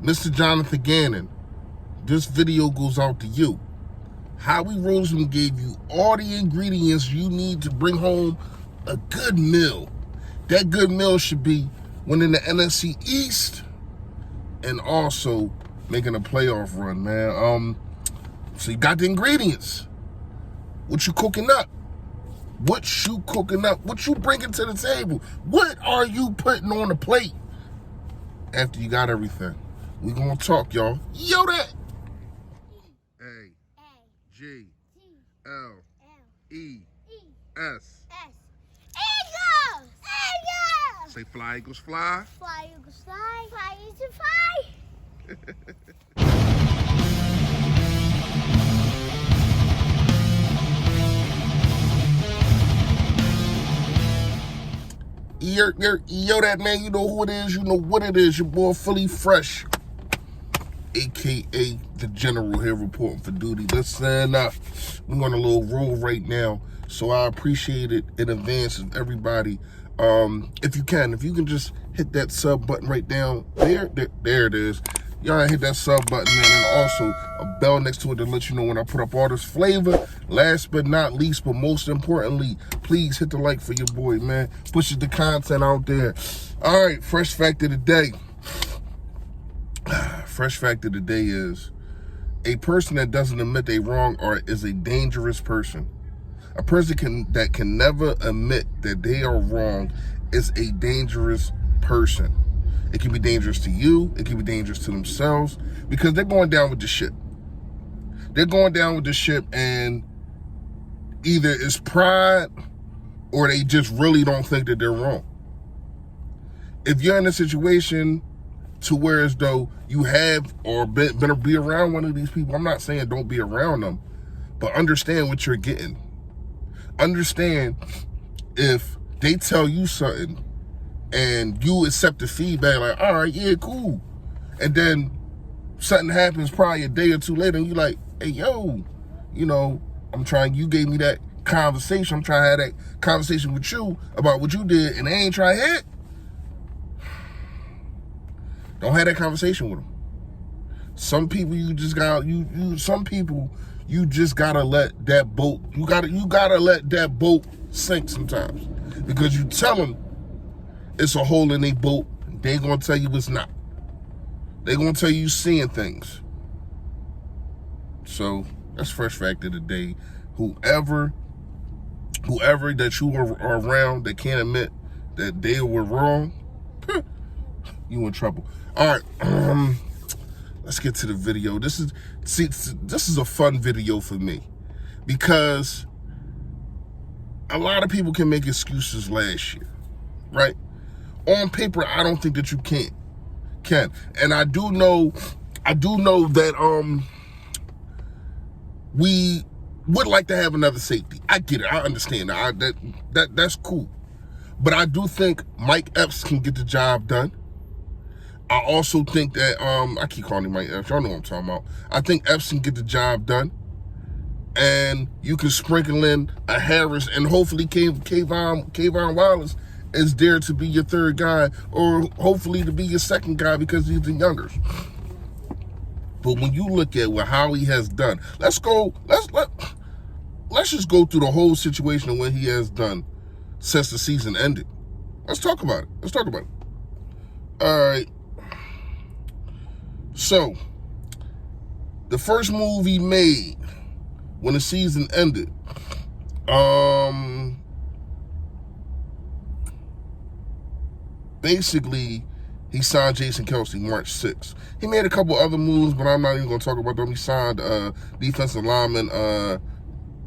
Mr. Jonathan Gannon, this video goes out to you. Howie Roseman gave you all the ingredients you need to bring home a good meal. That good meal should be winning the NFC East and also making a playoff run, man. So you got the ingredients. What you cooking up? What you cooking up? What you bringing to the table? What are you putting on the plate after you got everything? We gonna talk, y'all. Yo, that. A-G-L-E-S. Eagles! Eagles! Say fly, Eagles, fly. Fly, Eagles, fly. Fly, Eagles, fly. Yo, that man, you know who it is, you know what it is. Your boy Philly Fresh, a.k.a. the General here reporting for duty. Listen, we're on a little roll right now, so I appreciate it in advance of everybody. If you can just hit that sub button right down there it is. Y'all hit that sub button, man, and also a bell next to it to let you know when I put up all this flavor. Last but not least, but most importantly, please hit the like for your boy, man. Pushes the content out there. All right, fresh fact of the day. Fresh fact of the day is a person that doesn't admit they wrong is a dangerous person. A person that can never admit that they are wrong is a dangerous person. It can be dangerous to you. It can be dangerous to themselves because they're going down with the ship. They're going down with the ship, and either it's pride or they just really don't think that they're wrong. If you're in a situation to where as though you have or better be around one of these people, I'm not saying don't be around them, but understand what you're getting. Understand if they tell you something and you accept the feedback, like, all right, yeah, cool. And then something happens probably a day or two later, and you're like, hey, yo, you know, you gave me that conversation. I'm trying to have that conversation with you about what you did, and they ain't trying to hit. Don't have that conversation with them. Some people you just gotta let that boat, you gotta let that boat sink sometimes. Because you tell them it's a hole in their boat, they ain't gonna tell you it's not. They gonna tell you seeing things. So that's fresh fact of the day. Whoever that you are around that can't admit that they were wrong, you in trouble. All right, let's get to the video. This is a fun video for me because a lot of people can make excuses last year, right? On paper, I don't think that you can. And I do know that we would like to have another safety. I get it. I understand that's cool. But I do think Mike Epps can get the job done. I also think that I keep calling him Mike Epps. Y'all know what I'm talking about. I think Epps can get the job done. And you can sprinkle in a Harris, and hopefully Kayvon Wallace is there to be your third guy, or hopefully to be your second guy because he's the younger. But when you look at what Howie has done, let's just go through the whole situation of what he has done since the season ended. Let's talk about it. All right. So, the first move he made when the season ended, basically, he signed Jason Kelce March 6th. He made a couple other moves, but I'm not even going to talk about them. He signed defensive lineman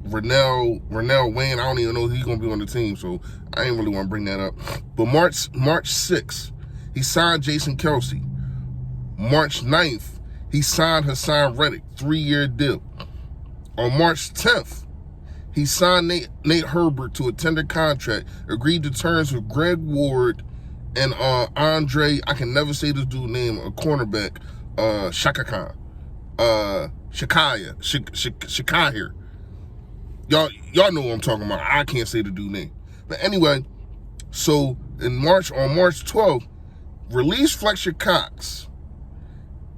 Rennell Wayne. I don't even know who's going to be on the team, so I ain't really want to bring that up. But March 6th, he signed Jason Kelce. March 9th, he signed Hassan Reddick, 3-year deal. On March 10th, he signed Nate Herbert to a tender contract, agreed to terms with Greg Ward and Andre, I can never say this dude's name, a cornerback, Shakaya. Y'all know what I'm talking about. I can't say the dude's name. But anyway, so on March 12th, release Fletcher Cox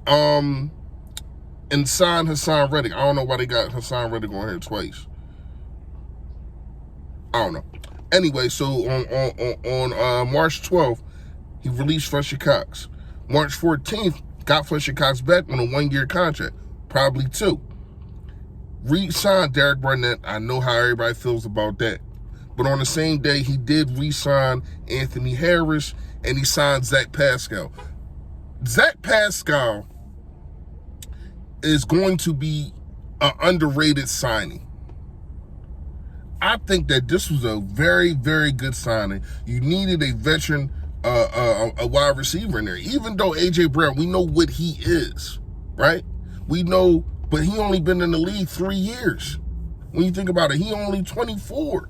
And signed Hassan Reddick. I don't know why they got Hassan Reddick on here twice. I don't know. Anyway, so on March 12th, he released Fletcher Cox. March 14th, got Fletcher Cox back on a 1-year contract, probably 2. Re-signed Derek Barnett. I know how everybody feels about that. But on the same day, he did re-sign Anthony Harris, and he signed Zach Pascal. Zach Pascal is going to be an underrated signing. I think that this was a very, very good signing. You needed a veteran, a wide receiver in there. Even though A.J. Brown, we know what he is, right? We know, but he only been in the league 3 years. When you think about it, he only 24.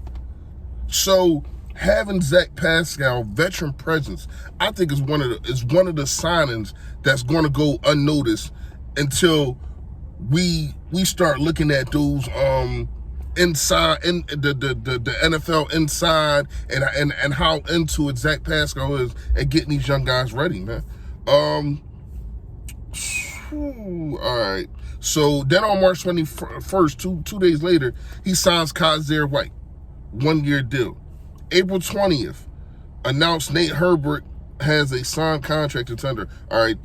So having Zach Pascal, veteran presence, I think is one of the signings that's going to go unnoticed until we start looking at those inside in the NFL inside and how into it Zach Pascal is at getting these young guys ready, man. All right. So then on March 21st, two days later, he signs Kaiser White, 1-year deal. April 20th, announced Nate Herbert has a signed contract to tender. All right,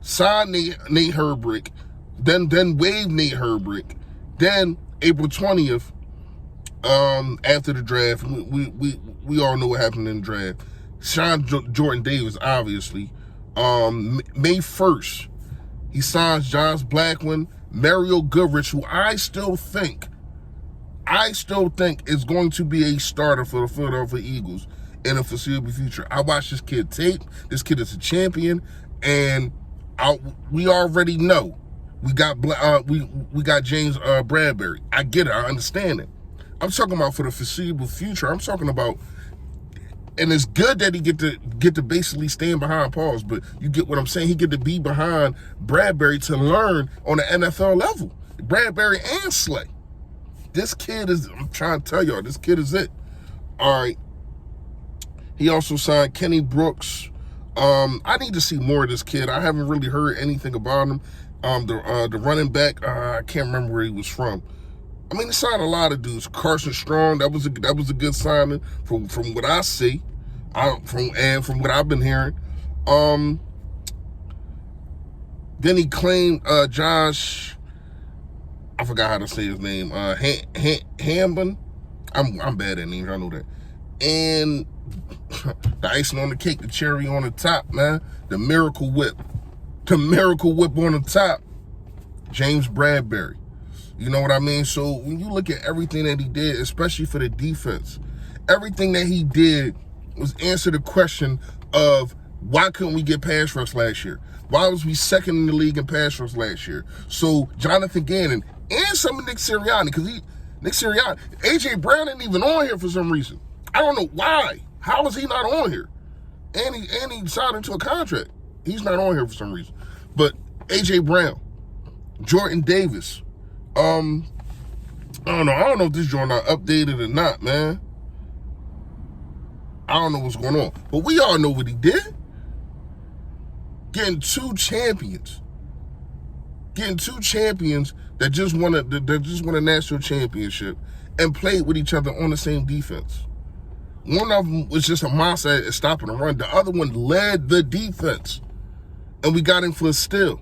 sign Nate Herbert, then waive Nate Herbert. Then April 20th, after the draft, we all know what happened in the draft. Signed Jordan Davis, obviously. May 1st, he signs Josh Blackman, Mario Goodrich, who I still think is going to be a starter for the Philadelphia Eagles in the foreseeable future. I watched this kid tape. This kid is a champion, and we already know we got James Bradbury. I get it. I understand it. I'm talking about for the foreseeable future. I'm talking about, and it's good that he get to basically stand behind Pauls, but you get what I'm saying. He get to be behind Bradbury to learn on the NFL level. Bradbury and Slay. This kid is, I'm trying to tell y'all, this kid is it. All right. He also signed Kenny Brooks. I need to see more of this kid. I haven't really heard anything about him. The running back, I can't remember where he was from. I mean, he signed a lot of dudes. Carson Strong, that was a good signing from what I see, from what I've been hearing. Then he claimed Josh, I forgot how to say his name, Hambin. I'm bad at names, I know that. And the icing on the cake, the cherry on the top, man, the Miracle Whip. The Miracle Whip on the top, James Bradbury. You know what I mean? So when you look at everything that he did, especially for the defense, everything that he did was answer the question of why couldn't we get pass rush last year? Why was we second in the league in pass rush last year? So Jonathan Gannon and some of Nick Sirianni, A.J. Brown ain't even on here for some reason. I don't know why. How is he not on here? And he signed into a contract. He's not on here for some reason. But A.J. Brown, Jordan Davis, I don't know. I don't know if this joint not updated or not, man. I don't know what's going on. But we all know what he did. Getting two champions that just won a national championship and played with each other on the same defense. One of them was just a monster at stopping the run. The other one led the defense. And we got him for the steal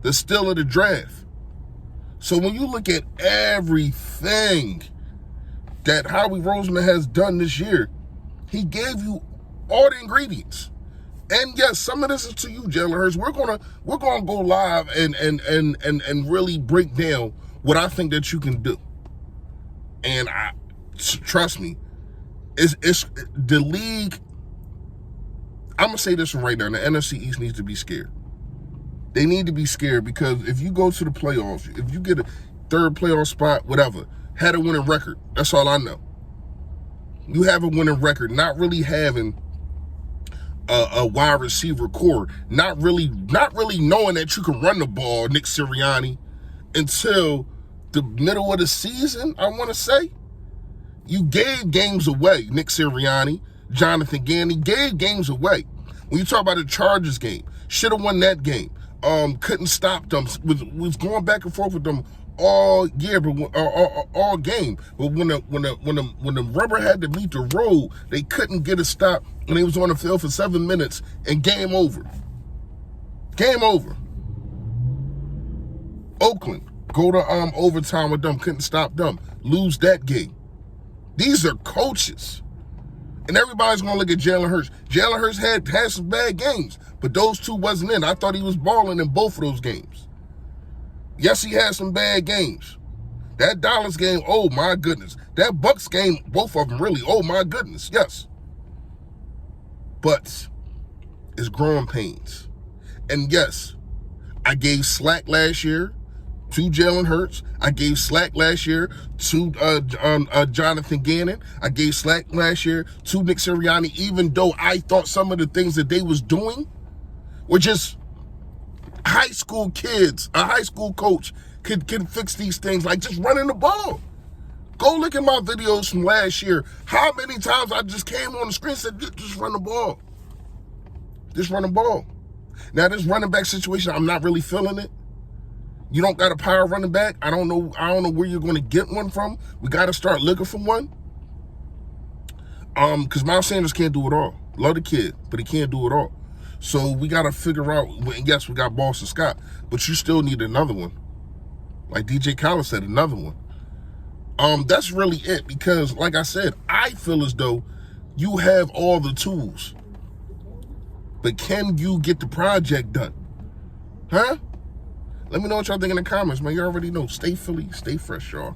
of the draft. So when you look at everything that Howie Roseman has done this year, he gave you all the ingredients. And yes, some of this is to you, Jalen Hurts. We're gonna go live and really break down what I think that you can do. And trust me, it's the league. I'm gonna say this one right now. The NFC East needs to be scared. They need to be scared because if you go to the playoffs, if you get a third playoff spot, whatever, had a winning record. That's all I know. You have a winning record, not really having a wide receiver core, not really knowing that you can run the ball, Nick Sirianni, until the middle of the season, I want to say. You gave games away, Nick Sirianni, Jonathan Gannon, gave games away. When you talk about the Chargers game, should have won that game. couldn't stop them, was going back and forth with them all year, but all game. But when the rubber had to meet the road, they couldn't get a stop, and they was on the field for 7 minutes, and game over. Game over. Oakland, go to overtime with them, couldn't stop them, lose that game. These are coaches. And everybody's going to look at Jalen Hurts. Jalen Hurts had some bad games, but those two wasn't in. I thought he was balling in both of those games. Yes, he had some bad games. That Dallas game, oh my goodness. That Bucks game, both of them really, oh my goodness, yes. But it's growing pains. And yes, I gave slack last year to Jalen Hurts. I gave slack last year to Jonathan Gannon. I gave slack last year to Nick Sirianni, even though I thought some of the things that they was doing were just high school kids. A high school coach can fix these things, like just running the ball. Go look at my videos from last year. How many times I just came on the screen and said, just run the ball. Just run the ball. Now, this running back situation, I'm not really feeling it. You don't got a power running back. I don't know where you're going to get one from. We got to start looking for one. Because Miles Sanders can't do it all. Love the kid, but he can't do it all. So we got to figure out, yes, we got Boston Scott, but you still need another one. Like DJ Khaled said, another one. That's really it, because like I said, I feel as though you have all the tools, but can you get the project done? Huh? Let me know what y'all think in the comments, man. You already know. Stay Philly, stay fresh, y'all.